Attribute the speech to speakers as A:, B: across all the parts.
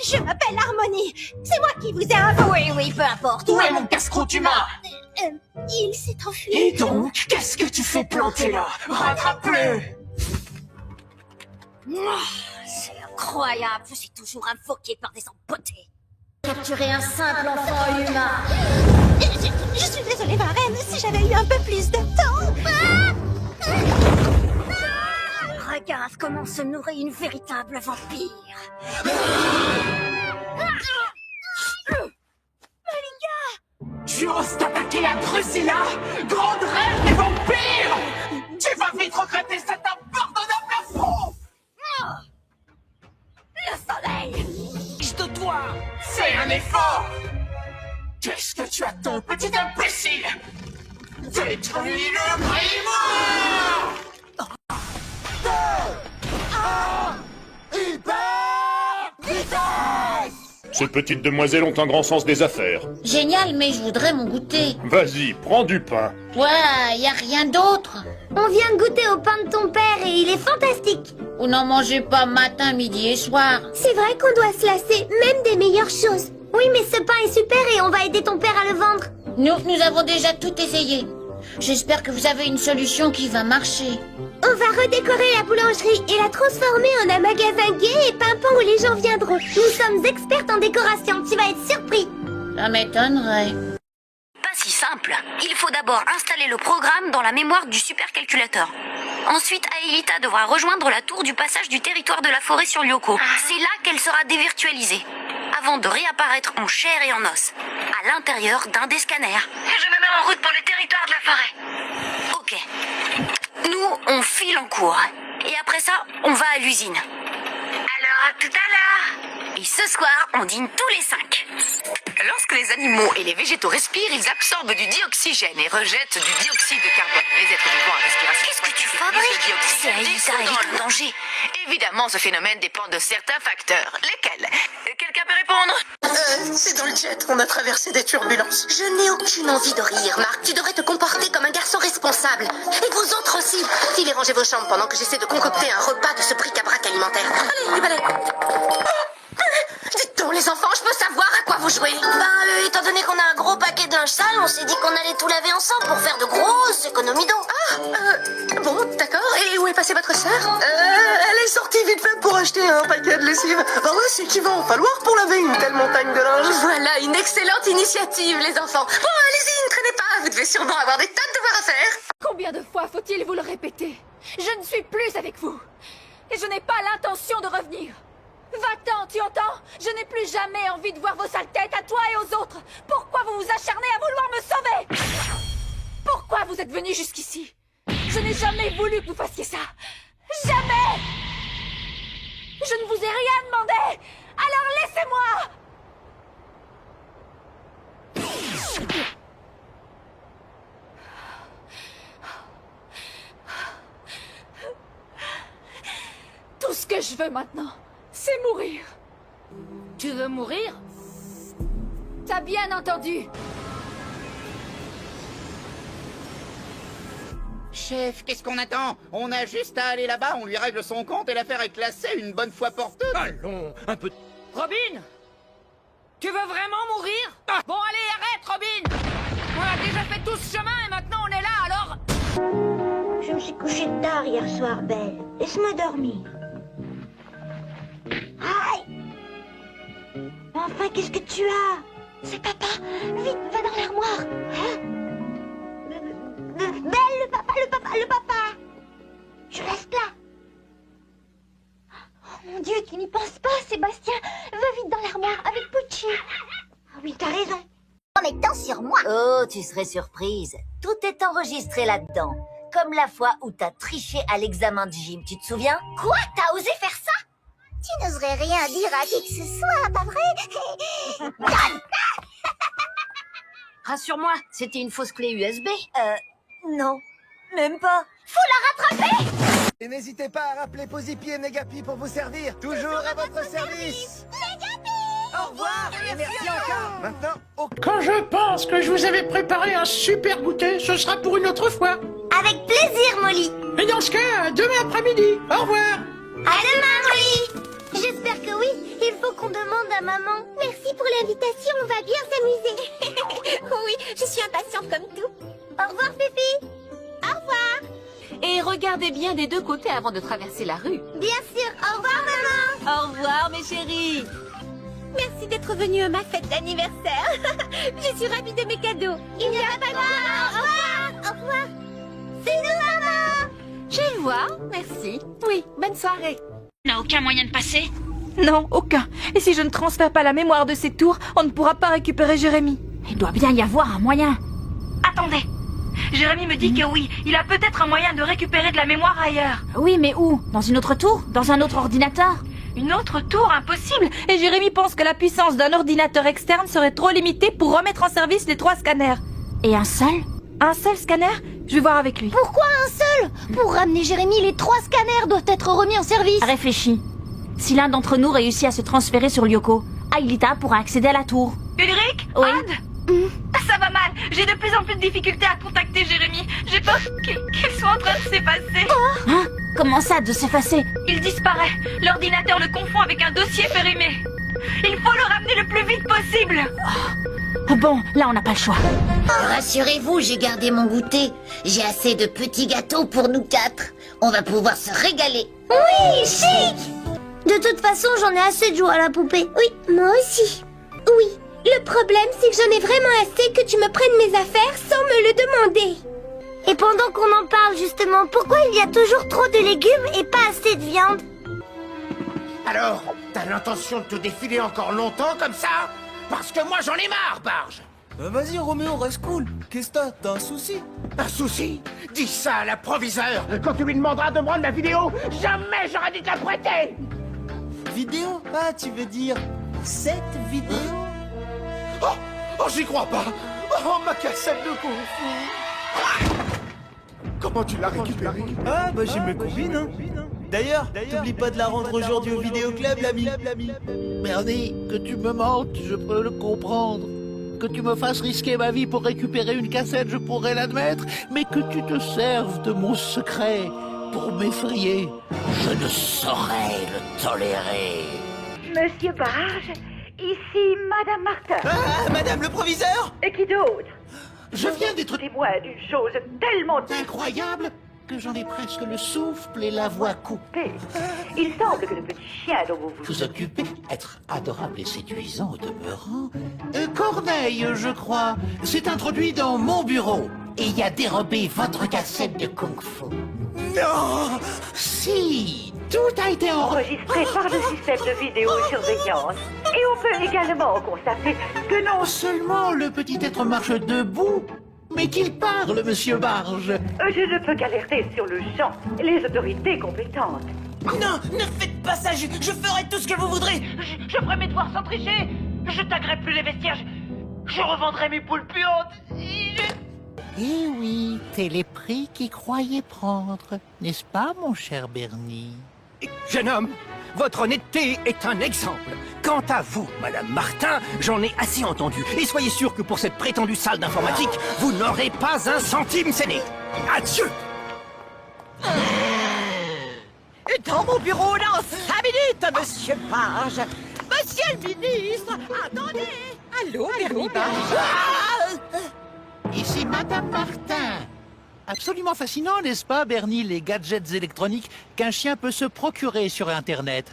A: Je m'appelle Harmonie. C'est moi qui vous ai envoyé.
B: Oui, peu importe.
C: Où est mon casse-croûte humain?
A: Il s'est enfui.
C: Et donc, qu'est-ce que tu fais planter là? Rattrape-le!
B: C'est incroyable, je suis toujours invoqué par des empotés. Capturer un simple enfant humain.
A: Je suis désolée, ma reine. Si j'avais eu un peu plus de temps.
B: Regarde comment se nourrit une véritable vampire.
C: Tu oses t'attaquer à Drusilla, grande reine des vampires! Tu vas vite regretter cet impardonnable affront!
B: Le soleil!
C: De toi! Fais un effort! Qu'est-ce que tu attends, petit imbécile? Détruis-le, Grimoire!
D: Ces petites demoiselles ont un grand sens des affaires.
E: Génial, mais je voudrais mon goûter.
D: Vas-y, prends du pain.
E: Ouais, y a rien d'autre.
F: On vient de goûter au pain de ton père et il est fantastique.
E: Vous n'en mangez pas matin, midi et soir.
F: C'est vrai qu'on doit se lasser, même des meilleures choses. Oui, mais ce pain est super et on va aider ton père à le vendre.
E: Nous avons déjà tout essayé. J'espère que vous avez une solution qui va marcher.
F: On va redécorer la boulangerie et la transformer en un magasin gai et pimpant où les gens viendront. Nous sommes expertes en décoration, tu vas être surpris.
E: Ça m'étonnerait.
B: Pas si simple. Il faut d'abord installer le programme dans la mémoire du supercalculateur. Ensuite, Aelita devra rejoindre la tour du passage du territoire de la forêt sur Lyoko. C'est là qu'elle sera dévirtualisée, avant de réapparaître en chair et en os, à l'intérieur d'un des scanners. Je me mets en route pour le territoire de la forêt. Ok. Nous, on file en cours. Et après ça, on va à l'usine. Alors, à tout à l'heure. Et ce soir, on dîne tous les 5.
G: Lorsque les animaux et les végétaux respirent, ils absorbent du dioxygène et rejettent du dioxyde de carbone. Les êtres vivants à respiration.
B: Qu'est-ce que tu fabriques? C'est Aelita, elle est en danger.
G: Évidemment, ce phénomène dépend de certains facteurs. Lesquels? Quelqu'un peut répondre?
H: C'est dans le jet, on a traversé des turbulences.
B: Je n'ai aucune envie de rire, Marc. Tu devrais te comporter comme un garçon responsable. Et vous autres aussi. Filez ranger vos chambres pendant que j'essaie de concocter un repas de ce bric-à-brac alimentaire. Allez, les balais. Dites donc, les enfants, je peux savoir à quoi vous jouez? Étant donné qu'on a un gros paquet de linge sale, on s'est dit qu'on allait tout laver ensemble pour faire de grosses économies d'eau.
H: Bon, d'accord. Et où est passée votre sœur? Elle est sortie vite fait pour acheter un paquet de lessive. Bah ouais, c'est qu'il va en falloir pour laver une telle montagne de linge.
B: Voilà une excellente initiative, les enfants. Bon, allez-y, ne traînez pas. Vous devez sûrement avoir des tas de devoirs à faire.
I: Combien de fois faut-il vous le répéter? Je ne suis plus avec vous. Et je n'ai pas l'intention de revenir. Va-t'en, tu entends? Je n'ai plus jamais envie de voir vos sales têtes à toi et aux autres. Pourquoi vous vous acharnez à vouloir me sauver? Pourquoi vous êtes venus jusqu'ici? Je n'ai jamais voulu que vous fassiez ça. Jamais! Je ne vous ai rien demandé. Alors laissez-moi! Tout ce que je veux maintenant, c'est mourir.
E: Tu veux mourir?
I: T'as bien entendu?
J: Chef, qu'est-ce qu'on attend? On a juste à aller là-bas, on lui règle son compte et l'affaire est classée une bonne fois pour toutes.
D: Allons, un peu...
I: Robin! Tu veux vraiment mourir? Bon allez, arrête, Robin! On a déjà fait tout ce chemin et maintenant on est là, alors...
F: Je me suis couchée tard hier soir, Belle. Laisse-moi dormir. Aïe! Enfin, qu'est-ce que tu as? C'est papa! Vite, va dans l'armoire! Hein? Belle, le papa! Je reste là! Oh mon Dieu, tu n'y penses pas, Sébastien! Va vite dans l'armoire avec Pucci! Ah oui, t'as raison!
B: En mettant sur moi. Oh, tu serais surprise. Tout est enregistré là-dedans. Comme la fois où t'as triché à l'examen de gym, tu te souviens? Quoi? T'as osé faire ça? Tu n'oserais rien dire à qui que ce soit, pas vrai? Rassure-moi, c'était une fausse clé USB. Non, même pas. Faut la rattraper!
H: Et n'hésitez pas à rappeler Posipi et Negapi pour vous servir. Toujours à votre service. Au revoir et merci encore. Maintenant, au...
C: Quand je pense que je vous avais préparé un super goûter, ce sera pour une autre fois.
F: Avec plaisir, Molly!
C: Et dans ce cas, demain après-midi. Au revoir.
F: À demain, Molly! J'espère que oui. Il faut qu'on demande ta maman. Merci pour l'invitation, on va bien s'amuser. Oui, je suis impatiente comme tout. Au revoir, Fifi. Au revoir.
I: Et regardez bien des deux côtés avant de traverser la rue.
F: Bien sûr, au revoir, maman.
I: Au revoir, mes chéris.
F: Merci d'être venu à ma fête d'anniversaire. Je suis ravie de mes cadeaux. Il n'y a pas de mal. Au revoir. Au revoir. C'est nous, maman.
I: Je le vois, merci. Oui, bonne soirée.
B: N'a aucun moyen de passer?
I: Non, aucun. Et si je ne transfère pas la mémoire de ces tours, on ne pourra pas récupérer Jérémy.
B: Il doit bien y avoir un moyen.
K: Attendez. Jérémy me dit que oui, il a peut-être un moyen de récupérer de la mémoire ailleurs.
B: Oui, mais où? Dans une autre tour? Dans un autre ordinateur?
K: Une autre tour? Impossible.
I: Et Jérémy pense que la puissance d'un ordinateur externe serait trop limitée pour remettre en service les 3 scanners.
B: Et un seul?
I: Un seul scanner? Je vais voir avec lui.
A: Pourquoi un seul? Pour ramener Jérémy, les 3 scanners doivent être remis en service.
B: Réfléchis. Si l'un d'entre nous réussit à se transférer sur Lyoko, Aelita pourra accéder à la tour.
K: Ulrich?
B: Oui.
K: Anne? Ça va mal. J'ai de plus en plus de difficultés à contacter Jérémy. J'ai peur qu'il soit en train de s'effacer.
B: Hein? Comment ça, de s'effacer?
K: Il disparaît. L'ordinateur le confond avec un dossier périmé. Il faut le ramener le plus vite possible.
B: Bon, là on n'a pas le choix.
E: Rassurez-vous, j'ai gardé mon goûter. J'ai assez de petits gâteaux pour nous 4. On va pouvoir se régaler.
F: Oui, chic. De toute façon, j'en ai assez de jouer à la poupée. Oui, moi aussi. Oui, le problème, c'est que j'en ai vraiment assez que tu me prennes mes affaires sans me le demander. Et pendant qu'on en parle, justement, pourquoi il y a toujours trop de légumes et pas assez de viande?
C: Alors, t'as l'intention de te défiler encore longtemps comme ça? Parce que moi j'en ai marre, Barge.
H: Vas-y, Roméo, reste cool. Qu'est-ce que t'as un souci?
C: Un souci? Dis ça à la proviseure quand tu lui demanderas de me rendre la vidéo. Jamais j'aurais dû te la prêter.
H: Vidéo? Ah, tu veux dire cette vidéo?
C: Oh, j'y crois pas. Oh, ma cassette de Kung Fu. Comment tu l'as récupérée?
H: Ah, bah j'ai mes combines, hein. D'ailleurs, t'oublies pas de la rendre aujourd'hui au vidéoclub, l'ami.
L: Bernie, que tu me mentes, je peux le comprendre. Que tu me fasses risquer ma vie pour récupérer une cassette, je pourrais l'admettre. Mais que tu te serves de mon secret pour m'effrayer, je ne saurais le tolérer.
K: Monsieur Barge, ici Madame Martin.
H: Ah, madame le proviseur?
K: Et qui d'autre?
L: Je viens d'être
K: témoin d'une chose tellement
L: incroyable que j'en ai presque le souffle et la voix coupée.
K: Il semble que le petit chien dont vous
L: Vous occupez, être adorable et séduisant au demeurant. Corneille, je crois, s'est introduit dans mon bureau et y a dérobé votre cassette de Kung Fu.
C: Non!
L: Si, tout a été
K: enregistré par le système de vidéosurveillance. Et on peut également constater que non
L: Non seulement le petit être marche debout, mais qu'il parle, monsieur Barge.
K: je ne peux qu'alerter sur le champ les autorités compétentes.
H: Non, ne faites pas ça, je ferai tout ce que vous voudrez.
K: Je ferai mes devoirs sans tricher. Je taguerai plus les vestiaires. Je revendrai mes poules puantes.
L: Eh oui, c'est les prix qu'il croyait prendre, n'est-ce pas, mon cher Bernie?
C: Jeune homme, votre honnêteté est un exemple. Quant à vous, Madame Martin, j'en ai assez entendu. Et soyez sûr que pour cette prétendue salle d'informatique, vous n'aurez pas un centime cédé. Adieu!
A: Dans mon bureau dans 5 minutes, monsieur Barge. Monsieur le ministre, attendez. Allô, Bernie Barge.
L: Ici Madame Martin. Absolument fascinant, n'est-ce pas, Bernie, les gadgets électroniques qu'un chien peut se procurer sur Internet.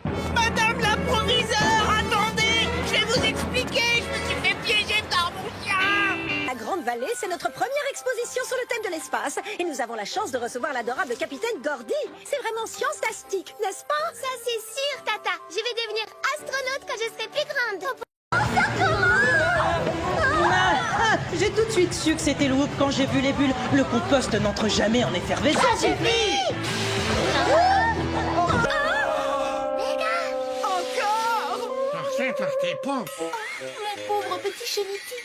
A: Madame la proviseure, attendez. Je vais vous expliquer, je me suis fait piéger par mon chien. La Grande Vallée, c'est notre première exposition sur le thème de l'espace. Et nous avons la chance de recevoir l'adorable capitaine Gordy. C'est vraiment science-tastique, n'est-ce pas?
F: Ça, c'est sûr, Tata. Je vais devenir astronaute quand je serai plus grande.
A: J'ai tout de suite su que c'était Loop quand j'ai vu les bulles. Le compost n'entre jamais en effervescence.
F: Ça suffit.
C: C'est à tes pompes.
F: Mon pauvre petit Chenity.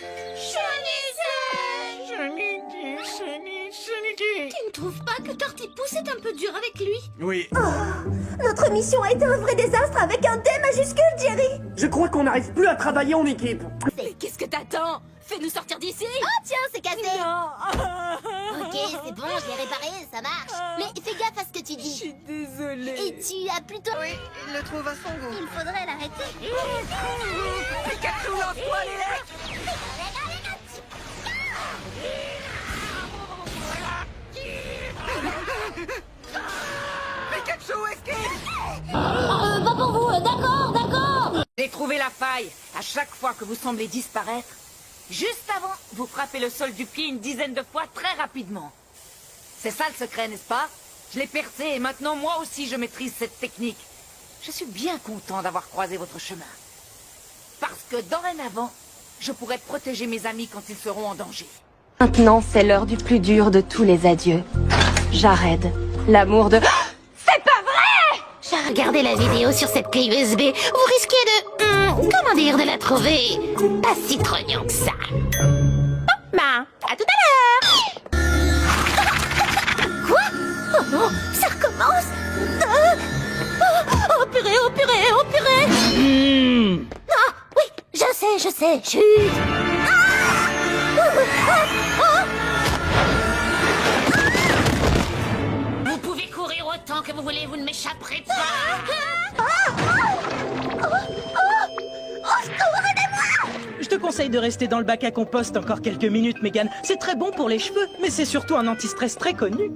F: Tu ne trouves pas que Tortipousse est un peu dur avec lui?
C: Oui.
F: Notre mission a été un vrai désastre avec un D majuscule, Jerry.
C: Je crois qu'on n'arrive plus à travailler en équipe.
I: Mais qu'est-ce que t'attends? Fais-nous sortir d'ici.
F: Oh tiens, c'est cassé.
I: Non.
F: Ok, c'est bon, je l'ai réparé, ça marche. Mais fais gaffe à ce que tu dis.
I: Je suis désolée.
F: Et tu as plutôt...
H: Oui, il le trouve à son goût.
F: Il faudrait l'arrêter.
I: Pikachu, lance-toi les lettres.
H: Pikachu, esquive!
F: Pas pour vous, d'accord, d'accord.
M: J'ai trouvé la faille. À chaque fois que vous semblez disparaître, juste avant, vous frappez le sol du pied une dizaine de fois très rapidement. C'est ça le secret, n'est-ce pas? Je l'ai percé et maintenant moi aussi je maîtrise cette technique. Je suis bien content d'avoir croisé votre chemin. Parce que dorénavant, je pourrai protéger mes amis quand ils seront en danger.
K: Maintenant, c'est l'heure du plus dur de tous les adieux. Jared, l'amour de... C'est pas vrai!
E: J'ai regardé la vidéo sur cette clé USB. Vous risquez de... comment dire, de la trouver pas si trognant que ça.
F: Bah, à tout à l'heure. Quoi? Oh non, ça recommence. Oh purée, oh purée, oh purée. Ah, oui, je sais, chut.
E: Vous pouvez courir autant que vous voulez, vous ne m'échapperez pas.
N: Je te conseille de rester dans le bac à compost encore quelques minutes, Megan. C'est très bon pour les cheveux, mais c'est surtout un anti-stress très connu.